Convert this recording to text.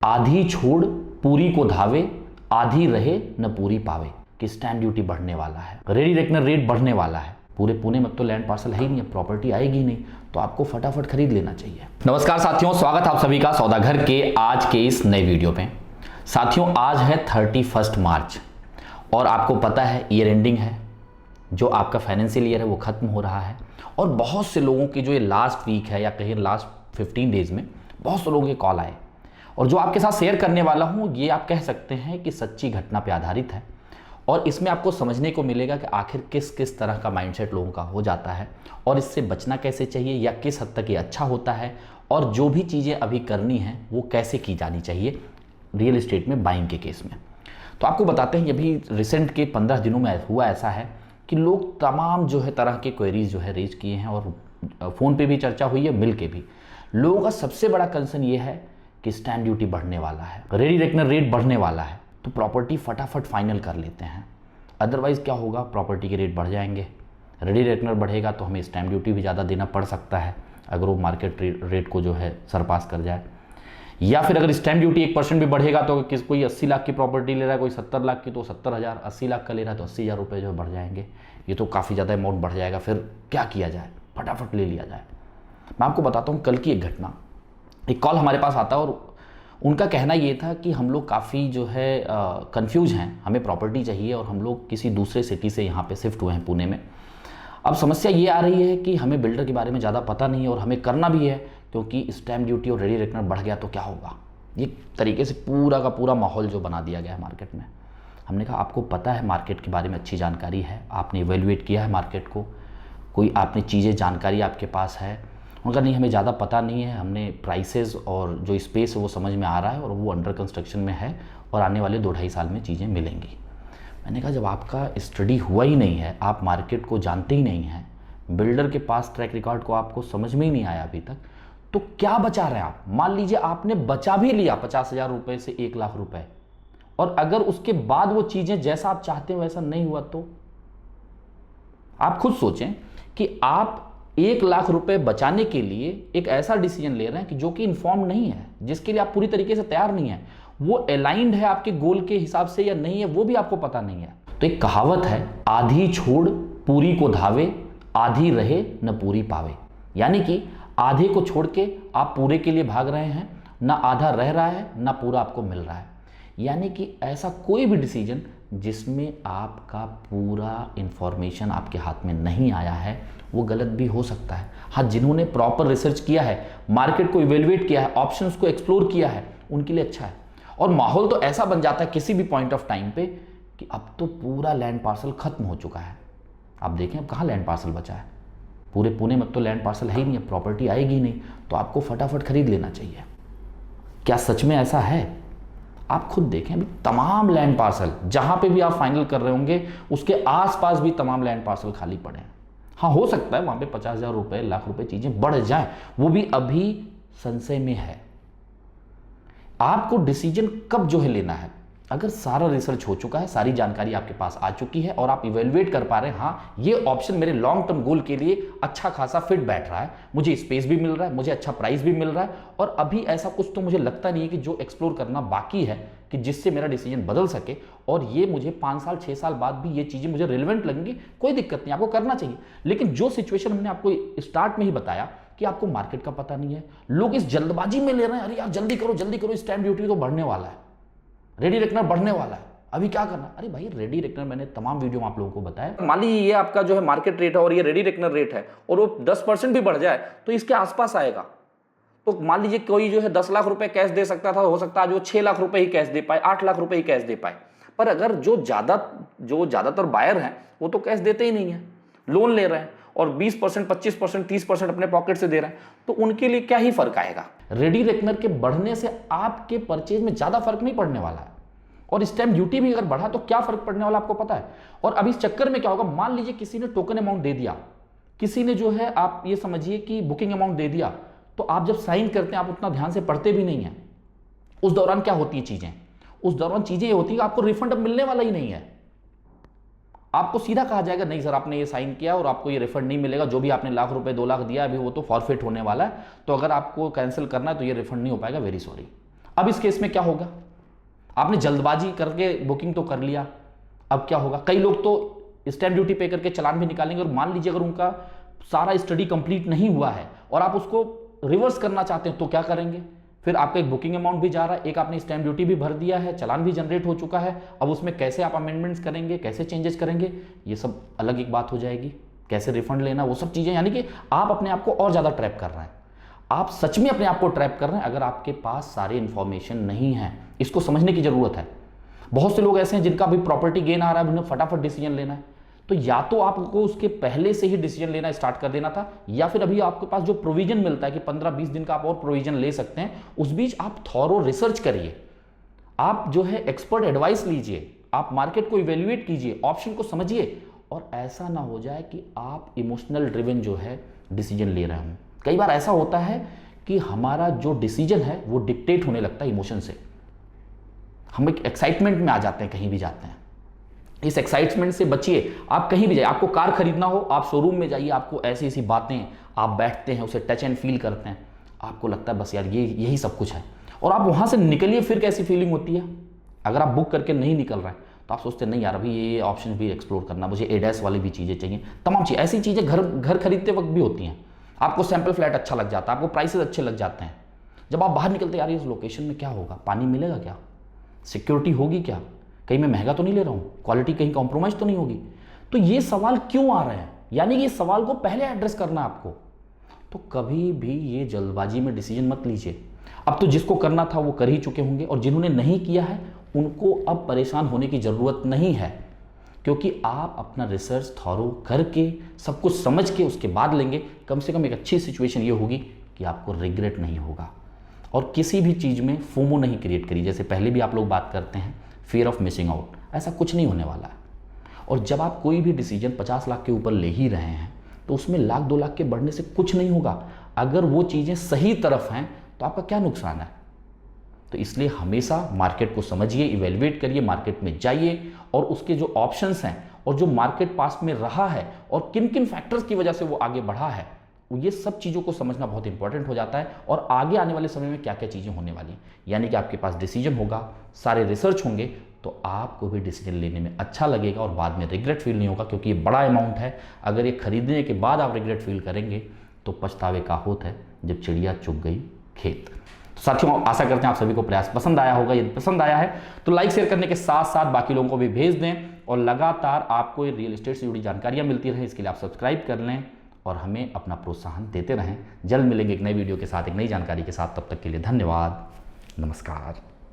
आधी छोड़ पूरी को धावे, आधी रहे न पूरी पावे कि स्टैंप ड्यूटी बढ़ने वाला है, रेडी रेकनर रेट बढ़ने वाला है। पूरे पुणे में तो लैंड पार्सल है ही नहीं, प्रॉपर्टी आएगी नहीं, तो आपको फटाफट खरीद लेना चाहिए। नमस्कार साथियों, स्वागत आप सभी का सौदागर के आज के इस नए वीडियो पे। साथियों, आज है 31 मार्च और आपको पता है ईयर एंडिंग है, जो आपका फाइनेंशियल ईयर है वो खत्म हो रहा है। और बहुत से लोगों की जो ये लास्ट वीक है या कहीं लास्ट 15 डेज में बहुत से लोगों के कॉल आए, और जो आपके साथ शेयर करने वाला हूँ ये आप कह सकते हैं कि सच्ची घटना पे आधारित है। और इसमें आपको समझने को मिलेगा कि आखिर किस किस तरह का माइंडसेट लोगों का हो जाता है और इससे बचना कैसे चाहिए या किस हद तक ये अच्छा होता है, और जो भी चीज़ें अभी करनी हैं वो कैसे की जानी चाहिए रियल एस्टेट में बाइंग के केस में। तो आपको बताते हैं, ये भी रिसेंट के 15 दिनों में हुआ ऐसा है कि लोग तमाम जो है तरह के क्वेरीज जो है रेज किए हैं, और फ़ोन पे भी चर्चा हुई है, मिल के भी। लोगों का सबसे बड़ा कंसर्न ये है कि स्टैंप ड्यूटी बढ़ने वाला है, रेडी रेकनर रेट बढ़ने वाला है, तो प्रॉपर्टी फटाफट फाइनल कर लेते हैं। अदरवाइज़ क्या होगा, प्रॉपर्टी के रेट बढ़ जाएंगे, रेडी रेकनर बढ़ेगा तो हमें स्टैंप ड्यूटी भी ज़्यादा देना पड़ सकता है अगर वो मार्केट रेट को जो है सरपास कर जाए। या फिर अगर स्टैंप ड्यूटी 1% भी बढ़ेगा तो कोई 80 लाख की प्रॉपर्टी ले रहा है, कोई 70 लाख की तो 70,000, 80 लाख का ले रहा है तो 80,000 रुपये जो बढ़ जाएंगे। ये तो काफ़ी ज़्यादा अमाउंट बढ़ जाएगा, फिर क्या किया जाए, फटाफट ले लिया जाए। मैं आपको बताता हूँ कल की एक घटना। एक कॉल हमारे पास आता है और उनका कहना ये था कि हम लोग काफ़ी जो है कंफ्यूज हैं, हमें प्रॉपर्टी चाहिए और हम लोग किसी दूसरे सिटी से यहाँ पे शिफ्ट हुए हैं पुणे में। अब समस्या ये आ रही है कि हमें बिल्डर के बारे में ज़्यादा पता नहीं है और हमें करना भी है, क्योंकि स्टैंप ड्यूटी और रेडी रेकनर बढ़ गया तो क्या होगा। ये तरीके से पूरा का पूरा माहौल जो बना दिया गया है मार्केट में। हमने कहा आपको पता है मार्केट के बारे में अच्छी जानकारी है, आपने इवेल्युएट किया है मार्केट को, कोई आपने चीज़ें जानकारी आपके पास है। उनका नहीं, हमें ज़्यादा पता नहीं है, हमने प्राइसेस और जो स्पेस है वो समझ में आ रहा है और वो अंडर कंस्ट्रक्शन में है और आने वाले 2-2.5 साल में चीज़ें मिलेंगी। मैंने कहा जब आपका स्टडी हुआ ही नहीं है, आप मार्केट को जानते ही नहीं हैं, बिल्डर के पास ट्रैक रिकॉर्ड को आपको समझ में ही नहीं आया अभी तक, तो क्या बचा रहे हैं आप। मान लीजिए आपने बचा भी लिया 50,000 रुपये से 1 लाख रुपए, और अगर उसके बाद वो चीज़ें जैसा आप चाहते हैं वैसा नहीं हुआ, तो आप खुद सोचें कि आप 1 लाख रुपए बचाने के लिए एक ऐसा डिसीजन ले रहे हैं कि जो कि इन्फॉर्म नहीं है, जिसके लिए आप पूरी तरीके से तैयार नहीं है, वो अलाइंड है आपके गोल के हिसाब से या नहीं है वो भी आपको पता नहीं है। तो एक कहावत है, आधी छोड़ पूरी को धावे, आधी रहे न पूरी पावे। यानी कि आधे को छोड़ के आप पूरे के लिए भाग रहे हैं, ना आधा रह रहा है ना पूरा आपको मिल रहा है। यानी कि ऐसा कोई भी डिसीजन जिसमें आपका पूरा इंफॉर्मेशन आपके हाथ में नहीं आया है वो गलत भी हो सकता है। हाँ, जिन्होंने प्रॉपर रिसर्च किया है, मार्केट को इवेल्युएट किया है, ऑप्शंस को एक्सप्लोर किया है, उनके लिए अच्छा है। और माहौल तो ऐसा बन जाता है किसी भी पॉइंट ऑफ टाइम पे कि अब तो पूरा लैंड पार्सल खत्म हो चुका है। आप देखें अब कहाँ लैंड पार्सल बचा है, पूरे पुणे में तो लैंड पार्सल है ही नहीं, प्रॉपर्टी आएगी नहीं, तो आपको फटाफट खरीद लेना चाहिए। क्या सच में ऐसा है? आप खुद देखें, अभी तमाम लैंड पार्सल जहां पे भी आप फाइनल कर रहे होंगे उसके आसपास भी तमाम लैंड पार्सल खाली पड़े हैं। हाँ, हो सकता है वहां पे 50,000 रुपए, लाख रुपए चीजें बढ़ जाएं, वो भी अभी संशय में है। आपको डिसीजन कब जो है लेना है, अगर सारा रिसर्च हो चुका है, सारी जानकारी आपके पास आ चुकी है और आप इवेल्युएट कर पा रहे हैं, हाँ ये ऑप्शन मेरे लॉन्ग टर्म गोल के लिए अच्छा खासा फिट बैठ रहा है, मुझे स्पेस भी मिल रहा है, मुझे अच्छा प्राइस भी मिल रहा है, और अभी ऐसा कुछ तो मुझे लगता नहीं है कि जो एक्सप्लोर करना बाकी है कि जिससे मेरा डिसीजन बदल सके, और ये मुझे 5 साल 6 साल बाद भी ये चीज़ें मुझे रिलेवेंट लगेंगी, कोई दिक्कत नहीं, आपको करना चाहिए। लेकिन जो सिचुएशन हमने आपको स्टार्ट में ही बताया कि आपको मार्केट का पता नहीं है, लोग इस जल्दबाजी में ले रहे हैं, अरे यार जल्दी करो, स्टैंप ड्यूटी तो बढ़ने वाला है, रेडी रेकनर बढ़ने वाला है, अभी क्या करना। अरे भाई, रेडी रेकनर मैंने तमाम वीडियो में आप लोगों को बताया। मान लीजिए ये आपका जो है मार्केट रेट है और ये रेडी रेकनर रेट है और वो 10% भी बढ़ जाए तो इसके आसपास आएगा। तो मान लीजिए कोई जो है 10 लाख रुपए कैश दे सकता था, हो सकता है आज वो 6 लाख रुपए ही कैश दे पाए, 8 लाख रुपए ही कैश दे पाए। पर अगर जो ज्यादातर बायर हैं वो तो कैश देते ही नहीं है, लोन ले रहे हैं और 20%, 25%, 30% अपने पॉकेट से दे रहे हैं, तो उनके लिए क्या ही फर्क आएगा। रेडी रेकनर के बढ़ने से आपके परचेज में ज्यादा फर्क नहीं पड़ने वाला है, और स्टैंप ड्यूटी भी अगर बढ़ा तो क्या फर्क पड़ने वाला आपको पता है। और अब इस चक्कर में क्या होगा, मान लीजिए किसी ने टोकन अमाउंट दे दिया, किसी ने जो है आप ये समझिए कि बुकिंग अमाउंट दे दिया, तो आप जब साइन करते हैं आप उतना ध्यान से पढ़ते भी नहीं है। उस दौरान क्या होती है चीजें, उस दौरान चीजें ये होती है कि आपको रिफंड अब मिलने वाला ही नहीं है। आपको सीधा कहा जाएगा नहीं सर आपने ये साइन किया और आपको ये रिफंड नहीं मिलेगा, जो भी आपने लाख रुपए 2 लाख दिया अभी वो तो फॉरफिट होने वाला है, तो अगर आपको कैंसिल करना है तो ये रिफंड नहीं हो पाएगा, वेरी सॉरी। अब इस केस में क्या होगा, आपने जल्दबाजी करके बुकिंग तो कर लिया, अब क्या होगा, कई लोग तो स्टैंप ड्यूटी पे करके चालान भी निकालेंगे, और मान लीजिए अगर उनका सारा स्टडी कंप्लीट नहीं हुआ है और आप उसको रिवर्स करना चाहते हैं तो क्या करेंगे, फिर आपका एक बुकिंग अमाउंट भी जा रहा है, एक आपने स्टैंप ड्यूटी भी भर दिया है, चालान भी जनरेट हो चुका है, अब उसमें कैसे आप अमेंडमेंट्स करेंगे, कैसे चेंजेस करेंगे, ये सब अलग एक बात हो जाएगी, कैसे रिफंड लेना, वो सब चीज़ें, यानी कि आप अपने आप को और ज़्यादा ट्रैप कर रहे हैं, आप सच में अपने आप को ट्रैप कर रहे हैं अगर आपके पास सारी इंफॉर्मेशन नहीं है। इसको समझने की ज़रूरत है। बहुत से लोग ऐसे हैं जिनका भी प्रॉपर्टी गेन आ रहा है, उन्हें फटाफट डिसीजन लेना है, तो या तो आपको उसके पहले से ही डिसीजन लेना स्टार्ट कर देना था, या फिर अभी आपके पास जो प्रोविजन मिलता है कि 15-20 दिन का आप और प्रोविजन ले सकते हैं, उस बीच आप थॉरो रिसर्च करिए, आप जो है एक्सपर्ट एडवाइस लीजिए, आप मार्केट को इवेल्युएट कीजिए, ऑप्शन को समझिए, और ऐसा ना हो जाए कि आप इमोशनल ड्रिवन जो है डिसीजन ले रहे हों। कई बार ऐसा होता है कि हमारा जो डिसीजन है वो डिक्टेट होने लगता है इमोशन से, हम एक एक्साइटमेंट में आ जाते हैं, कहीं भी जाते हैं, इस एक्साइटमेंट से बचिए। आप कहीं भी जाइए, आपको कार खरीदना हो, आप शोरूम में जाइए, आपको ऐसी ऐसी बातें, आप बैठते हैं, उसे टच एंड फील करते हैं, आपको लगता है बस यार ये यही सब कुछ है, और आप वहाँ से निकलिए, फिर कैसी फीलिंग होती है। अगर आप बुक करके नहीं निकल रहे हैं तो आप सोचते हैं नहीं यार अभी ये ऑप्शन भी एक्सप्लोर करना, मुझे एडैस वाली भी चीज़ें चाहिए, तमाम चीज़ें, ऐसी चीज़ें घर खरीदते वक्त भी होती हैं। आपको सैंपल फ्लैट अच्छा लग जाता है, आपको प्राइसेस अच्छे लग जाते हैं, जब आप बाहर निकलते यार इस लोकेशन में क्या होगा, पानी मिलेगा क्या, सिक्योरिटी होगी क्या, कहीं मैं महंगा तो नहीं ले रहा हूँ, क्वालिटी कहीं कॉम्प्रोमाइज़ तो नहीं होगी। तो ये सवाल क्यों आ रहे हैं, यानी कि इस सवाल को पहले एड्रेस करना आपको। तो कभी भी ये जल्दबाजी में डिसीजन मत लीजिए। अब तो जिसको करना था वो कर ही चुके होंगे, और जिन्होंने नहीं किया है उनको अब परेशान होने की ज़रूरत नहीं है, क्योंकि आप अपना रिसर्च थॉरो करके सब कुछ समझ के उसके बाद लेंगे। कम से कम एक अच्छी सिचुएशन ये होगी कि आपको रिग्रेट नहीं होगा, और किसी भी चीज़ में फोमो नहीं क्रिएट करी, जैसे पहले भी आप लोग बात करते हैं फियर ऑफ मिसिंग आउट, ऐसा कुछ नहीं होने वाला है। और जब आप कोई भी डिसीजन 50 लाख के ऊपर ले ही रहे हैं तो उसमें 1-2 लाख के बढ़ने से कुछ नहीं होगा। अगर वो चीज़ें सही तरफ हैं तो आपका क्या नुकसान है। तो इसलिए हमेशा मार्केट को समझिए, इवेल्युएट करिए, मार्केट में जाइए, और उसके जो ऑप्शंस हैं और जो मार्केट पास्ट में रहा है और किन किन फैक्टर्स की वजह से वो आगे बढ़ा है, ये सब चीज़ों को समझना बहुत इंपॉर्टेंट हो जाता है। और आगे आने वाले समय में क्या क्या चीज़ें होने वाली हैं, यानी कि आपके पास डिसीजन होगा, सारे रिसर्च होंगे, तो आपको भी डिसीजन लेने में अच्छा लगेगा और बाद में रिग्रेट फील नहीं होगा, क्योंकि ये बड़ा अमाउंट है। अगर ये खरीदने के बाद आप रिग्रेट फील करेंगे तो पछतावे का होता है जब चिड़िया चुग गई खेत। तो साथियों, आशा करते हैं आप सभी को प्रयास पसंद आया होगा। यदि पसंद आया है तो लाइक शेयर करने के साथ साथ बाकी लोगों को भी भेज दें, और लगातार आपको ये रियल एस्टेट से जुड़ी जानकारियाँ मिलती रहे, इसके लिए आप सब्सक्राइब कर लें और हमें अपना प्रोत्साहन देते रहें। जल्द मिलेंगे एक नई वीडियो के साथ, एक नई जानकारी के साथ। तब तक के लिए धन्यवाद, नमस्कार।